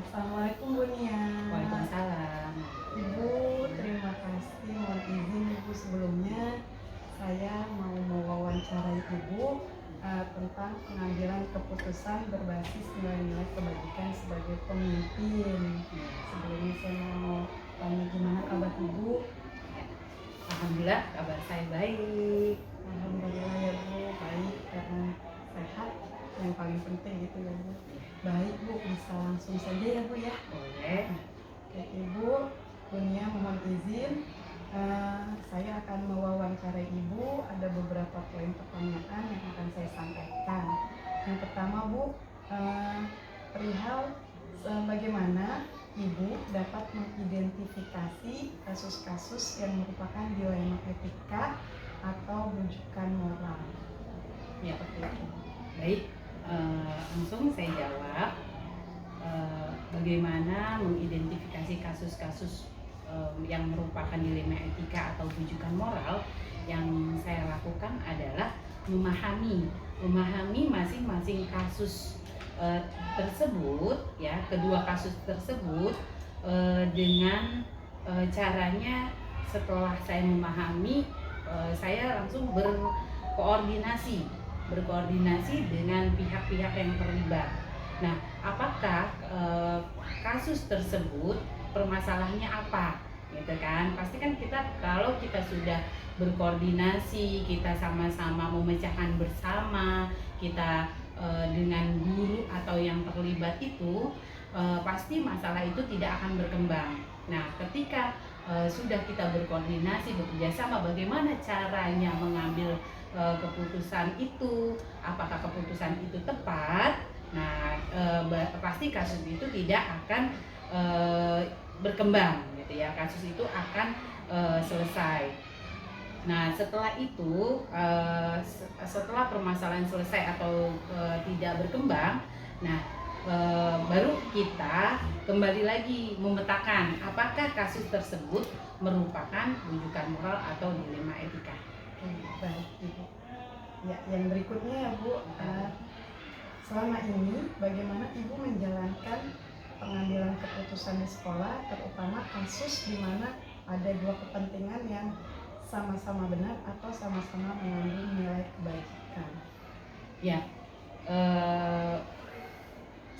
Assalamualaikum Bu Nia. Waalaikumsalam. Ibu, terima kasih. Mohon izin Ibu sebelumnya saya mau mewawancarai Ibu tentang pengambilan keputusan berbasis nilai-nilai kebajikan sebagai pemimpin. Sebelumnya saya mau tanya gimana kabar Ibu? Alhamdulillah kabar saya baik. Alhamdulillah ya Bu, baik karena sehat yang paling penting gitu ya Bu. Baik Bu, bisa langsung saja ya Bu ya. Boleh. Oke Ibu, Bu Nia mohon izin saya akan mewawancarai Ibu. Ada beberapa poin pertanyaan yang akan saya sampaikan. Yang pertama Bu, perihal bagaimana Ibu dapat mengidentifikasi kasus-kasus yang merupakan dilema etika atau rujukan moral. Ya, baik. Langsung saya jawab. Bagaimana mengidentifikasi kasus-kasus yang merupakan dilema etika atau rujukan moral? Yang saya lakukan adalah memahami masing-masing kasus tersebut, ya, kedua kasus tersebut dengan caranya setelah saya memahami, saya langsung berkoordinasi dengan pihak-pihak yang terlibat. Nah, apakah kasus tersebut permasalahannya apa, gitu kan? Pasti kan kalau kita sudah berkoordinasi, kita sama-sama memecahkan bersama, kita dengan guru atau yang terlibat itu, pasti masalah itu tidak akan berkembang. Nah, ketika sudah kita berkoordinasi, bekerja sama, bagaimana caranya mengambil keputusan itu, apakah keputusan itu tepat? Nah, pasti kasus itu tidak akan berkembang, gitu ya. Kasus itu akan selesai. Nah, setelah itu, setelah permasalahan selesai atau tidak berkembang, nah baru kita kembali lagi memetakan apakah kasus tersebut merupakan rujukan moral atau dilema etika. Baik Ibu. Ya, yang berikutnya ya Bu, selama ini bagaimana Ibu menjalankan pengambilan keputusan di sekolah, terutama kasus di mana ada dua kepentingan yang sama-sama benar atau sama-sama mengandung nilai kebaikan? Ya,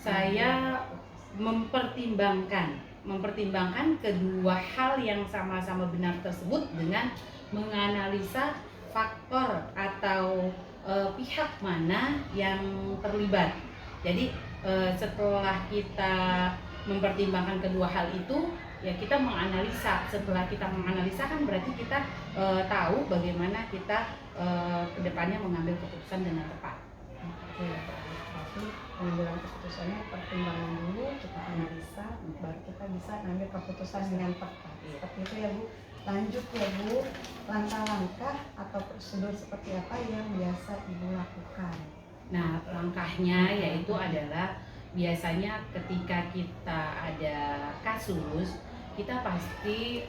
saya mempertimbangkan kedua hal yang sama-sama benar tersebut dengan menganalisa faktor atau pihak mana yang terlibat. Jadi setelah kita mempertimbangkan kedua hal itu, ya kita menganalisa. Setelah kita menganalisa kan berarti kita tahu bagaimana kita kedepannya mengambil keputusan dengan tepat. Oke, berarti pengambilan keputusannya pertimbangan dulu, kita analisa, baru kita bisa ambil keputusan dengan tepat. Seperti itu ya Bu. Lanjut ya Bu, langkah-langkah atau prosedur seperti apa yang biasa Ibu lakukan? Nah, langkahnya yaitu adalah biasanya ketika kita ada kasus, kita pasti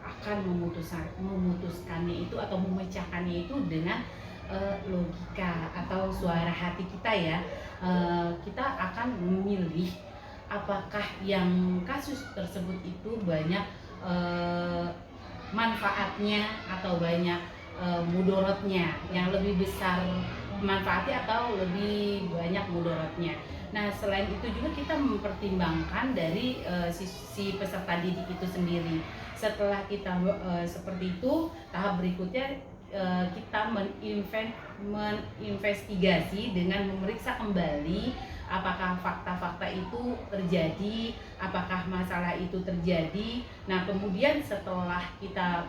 akan memutuskannya itu atau memecahkannya itu dengan logika atau suara hati kita, ya. Kita akan memilih apakah yang kasus tersebut itu banyak manfaatnya atau banyak mudorotnya, yang lebih besar manfaatnya atau lebih banyak mudorotnya. Nah, selain itu juga kita mempertimbangkan dari sisi peserta didik itu sendiri. Setelah kita seperti itu, tahap berikutnya kita menginvestigasi dengan memeriksa kembali apakah fakta-fakta itu terjadi, apakah masalah itu terjadi. Nah, kemudian setelah kita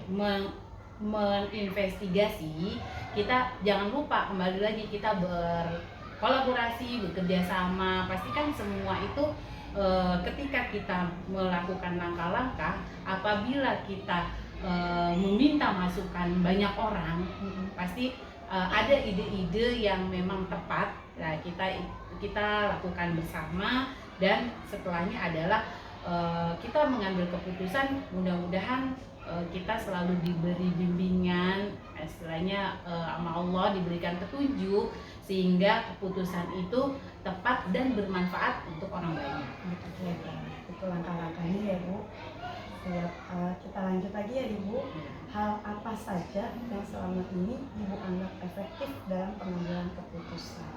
menginvestigasi, kita jangan lupa kembali lagi kita berkolaborasi, bekerja sama. Pastikan semua itu ketika kita melakukan langkah-langkah, apabila kita meminta masukan banyak orang, pasti ada ide-ide yang memang tepat. Nah, kita lakukan bersama, dan setelahnya adalah kita mengambil keputusan. Mudah-mudahan kita selalu diberi bimbingan, istilahnya sama Allah diberikan petunjuk sehingga keputusan itu tepat dan bermanfaat untuk orang banyak. Betul, itu langkah-langkahnya ya Bu. Siap, kita lanjut lagi ya Ibu. Hal apa saja yang selama ini Ibu anggap efektif dalam pengambilan keputusan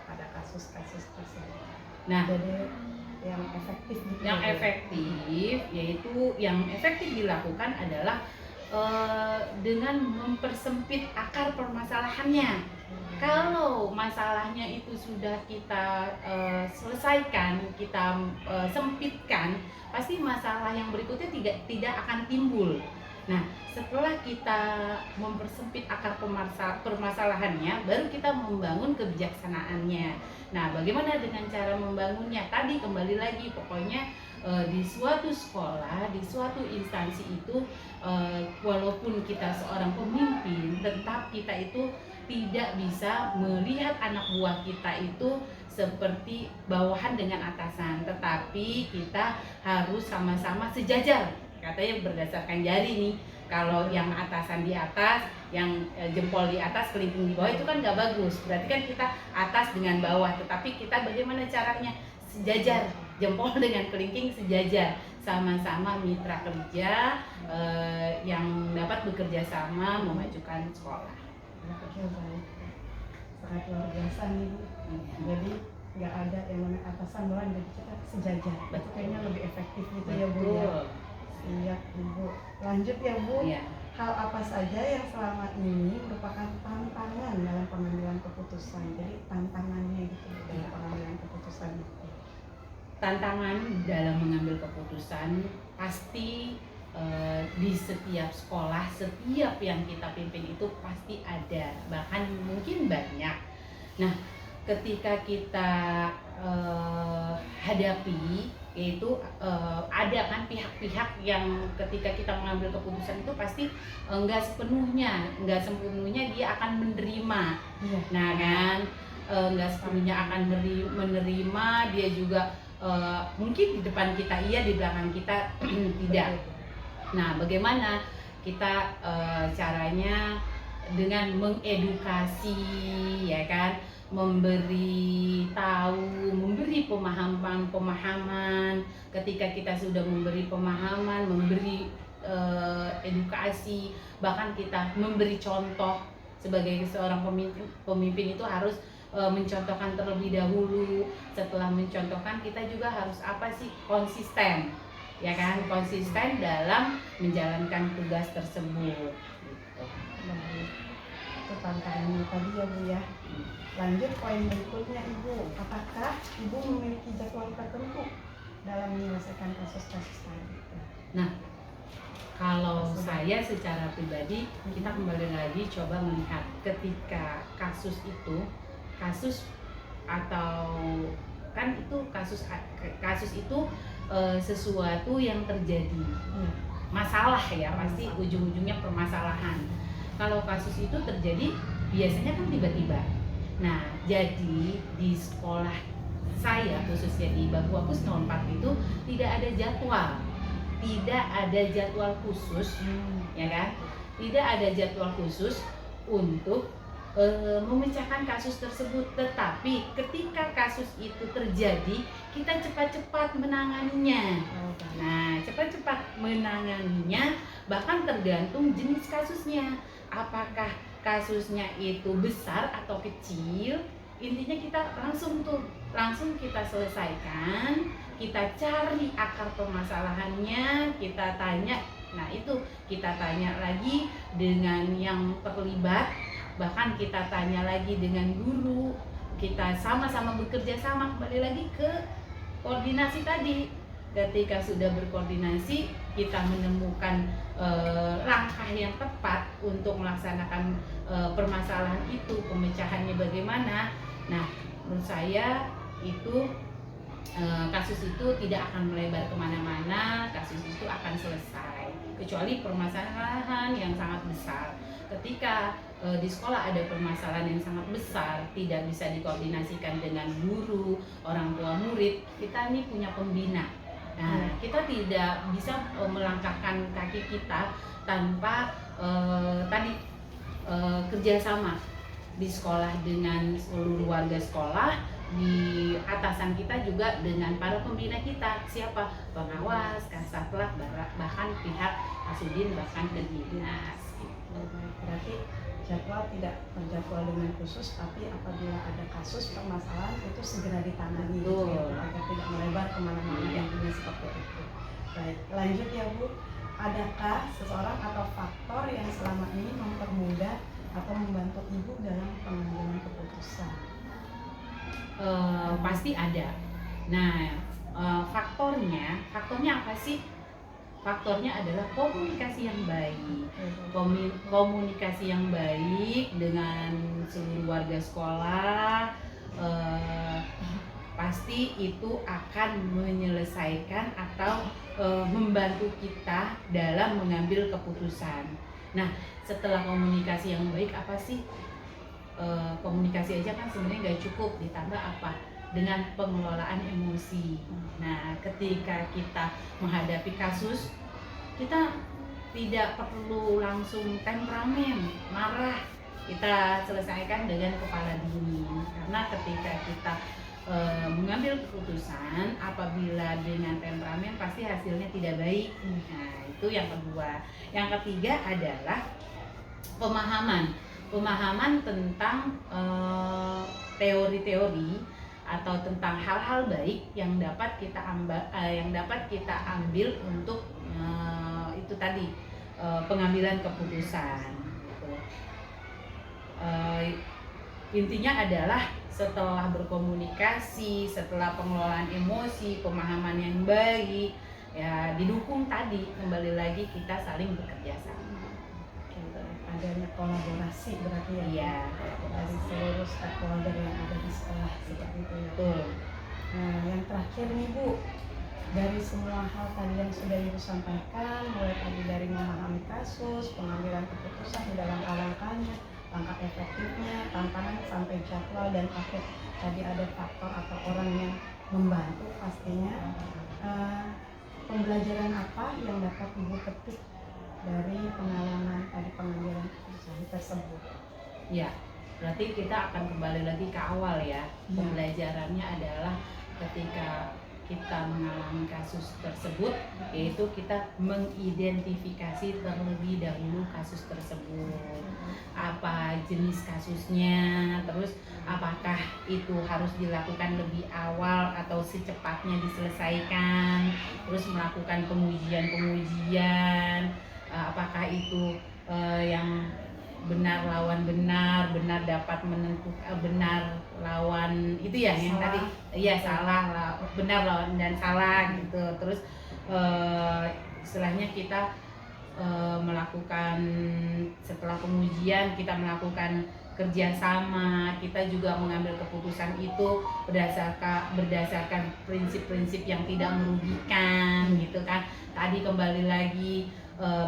pada kasus-kasus tersebut? Nah, Jadi yang efektif gitu yang ya, Bu? efektif yaitu yang efektif dilakukan adalah dengan mempersempit akar permasalahannya. Kalau masalahnya itu sudah kita selesaikan, kita sempitkan, pasti masalah yang berikutnya tidak akan timbul. Nah, setelah kita mempersempit akar permasalahannya, baru kita membangun kebijaksanaannya. Nah, bagaimana dengan cara membangunnya? Tadi kembali lagi, pokoknya di suatu sekolah, di suatu instansi itu, walaupun kita seorang pemimpin, tetap kita itu tidak bisa melihat anak buah kita itu seperti bawahan dengan atasan, tetapi kita harus sama-sama sejajar. Katanya berdasarkan jari nih, kalau yang atasan di atas, yang jempol di atas, kelingking di bawah, itu kan nggak bagus. Berarti kan kita atas dengan bawah, tetapi kita bagaimana caranya sejajar, jempol dengan kelingking sejajar, sama-sama mitra kerja yang dapat bekerja sama memajukan sekolah. Oke, baik. Sangat luar biasa nih Bu. Jadi nggak ada yang namanya atasan bawahan, jadi kita sejajar. Itu kayaknya lebih efektif gitu ya Bu ya. Betul. Siap Ibu. Lanjut ya Bu. Iya. Hal apa saja yang selama ini merupakan tantangan dalam pengambilan keputusan? Jadi tantangannya gitu dalam pengambilan keputusan itu. Tantangan dalam mengambil keputusan pasti di setiap sekolah, setiap yang kita pimpin itu pasti ada, bahkan mungkin banyak. Nah, ketika kita hadapi, yaitu ada kan pihak-pihak yang ketika kita mengambil keputusan itu pasti nggak sepenuhnya dia akan menerima. Iya. Nah kan, nggak sepenuhnya akan menerima, dia juga mungkin di depan kita iya, di belakang kita tidak. Nah, bagaimana kita caranya dengan mengedukasi, ya kan, memberi tahu, memberi pemahaman. Ketika kita sudah memberi pemahaman, memberi edukasi, bahkan kita memberi contoh. Sebagai seorang pemimpin itu harus mencontohkan terlebih dahulu. Setelah mencontohkan, kita juga harus apa sih, konsisten, ya kan, konsisten dalam menjalankan tugas tersebut. Baik. Itu tantangannya tadi ya Bu ya. Lanjut poin berikutnya Ibu. Apakah Ibu memiliki jadwal tertentu dalam menyelesaikan kasus-kasus tadi? Nah, kalau saya secara pribadi, kita kembali lagi coba melihat ketika kasus atau kan itu kasus itu sesuatu yang terjadi, masalah ya, pasti ujung-ujungnya permasalahan. Kalau kasus itu terjadi biasanya kan tiba-tiba. Nah, jadi di sekolah saya, khususnya di Bakuapus 04 itu tidak ada jadwal khusus, ya kan? Tidak ada jadwal khusus untuk memecahkan kasus tersebut. Tetapi ketika kasus itu terjadi, kita cepat-cepat menanganinya. Nah, cepat-cepat menanganinya, bahkan tergantung jenis kasusnya. Apakah kasusnya itu besar atau kecil, intinya kita langsung kita selesaikan, kita cari akar permasalahannya, kita tanya. Nah, itu kita tanya lagi dengan yang terlibat, bahkan kita tanya lagi dengan guru, kita sama-sama bekerja sama, kembali lagi ke koordinasi tadi. Ketika sudah berkoordinasi, kita menemukan langkah yang tepat untuk melaksanakan permasalahan itu, pemecahannya bagaimana. Nah, menurut saya itu kasus itu tidak akan melebar kemana-mana, kasus itu akan selesai, kecuali permasalahan yang sangat besar. Ketika di sekolah ada permasalahan yang sangat besar, tidak bisa dikoordinasikan dengan guru, orang tua murid, kita nih punya pembina. Nah, kita tidak bisa melangkahkan kaki kita tanpa kerjasama di sekolah dengan seluruh warga sekolah, di atasan kita juga dengan para pembina kita, siapa pengawas, kasatlah, bahkan pihak Asudin, bahkan ke dinas. Berarti jadwal tidak terjadwal dengan khusus, tapi apabila ada kasus permasalahan itu segera ditangani gitu ya, Bu, agar tidak melebar kemana-mana, intinya seperti itu. Baik, lanjut ya Bu. Adakah seseorang atau faktor yang selama ini mempermudah atau membantu Ibu dalam pengambilan keputusan? Pasti ada. Nah, faktornya apa sih? Faktornya adalah komunikasi yang baik. Komunikasi yang baik dengan seluruh warga sekolah, pasti itu akan menyelesaikan atau membantu kita dalam mengambil keputusan. Nah, setelah komunikasi yang baik, apa sih? Komunikasi aja kan sebenarnya nggak cukup, ditambah apa? Dengan pengelolaan emosi. Nah, ketika kita menghadapi kasus, kita tidak perlu langsung temperamen, marah. Kita selesaikan dengan kepala dingin. Karena ketika kita mengambil keputusan, apabila dengan temperamen pasti hasilnya tidak baik. Nah, itu yang kedua. Yang ketiga adalah pemahaman tentang teori-teori atau tentang hal-hal baik yang dapat kita ambil untuk itu tadi, pengambilan keputusan gitu. Intinya adalah setelah berkomunikasi, setelah pengelolaan emosi, pemahaman yang baik, ya didukung tadi, kembali lagi kita saling bekerja sama. Adanya kolaborasi berarti ya, iya, dari seluruh stakeholder yang ada di sekolah, seperti itu ya. Betul. Nah, yang terakhir nih Bu, dari semua hal tadi yang sudah Ibu sampaikan, mulai tadi dari memahami kasus, pengambilan keputusan di dalam langkahnya, langkah efektifnya, tantangan sampai jadwal, dan akhir tadi ada faktor atau orang yang membantu pastinya. Pembelajaran apa yang dapat Ibu petik dari pengalaman tadi pengambilan keputusan tersebut? Ya, berarti kita akan kembali lagi ke awal ya. Pembelajarannya adalah ketika kita mengalami kasus tersebut, yaitu kita mengidentifikasi terlebih dahulu kasus tersebut, apa jenis kasusnya, terus apakah itu harus dilakukan lebih awal atau secepatnya diselesaikan, terus melakukan pengujian, apakah itu yang benar lawan benar dapat menentukan benar lawan itu ya, yang tadi ya salah benar lawan dan salah gitu. Terus istilahnya kita melakukan, setelah pengujian kita melakukan kerjasama, kita juga mengambil keputusan itu berdasarkan prinsip-prinsip yang tidak merugikan gitu kan. Tadi kembali lagi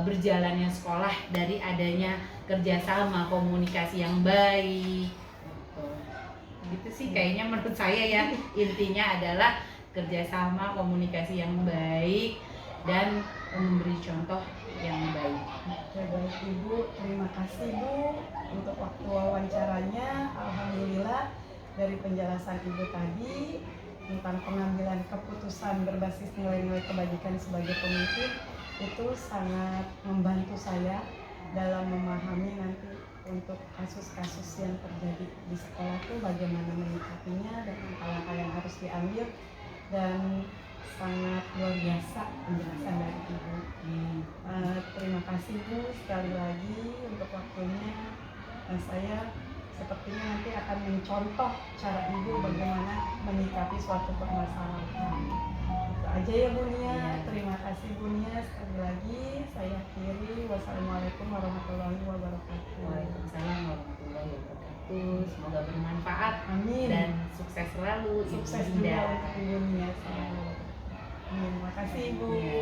berjalannya sekolah dari adanya kerjasama, komunikasi yang baik gitu sih kayaknya menurut saya ya. Intinya adalah kerjasama, komunikasi yang baik, dan memberi contoh yang baik. Baik Ibu, terima kasih Bu untuk waktu wawancaranya. Alhamdulillah dari penjelasan Ibu tadi tentang pengambilan keputusan berbasis nilai-nilai kebajikan sebagai pemimpin itu sangat membantu saya dalam memahami nanti untuk kasus-kasus yang terjadi di sekolah itu bagaimana menyikapinya dan langkah-langkah yang harus diambil, dan sangat luar biasa penjelasan dari Ibu. Terima kasih Bu sekali lagi untuk waktunya. Saya sepertinya nanti akan mencontoh cara Ibu bagaimana menyikapi suatu permasalahan. Itu aja ya Bu Nia. Terima kasih Bu Nia sekali lagi. Saya akhiri. Wassalamualaikum warahmatullahi wabarakatuh. Waalaikumsalam warahmatullahi wabarakatuh. Semoga bermanfaat. Amin. Dan sukses selalu. Sukses juga untuk Ibu Nia. Terima kasih Ibu. Ya.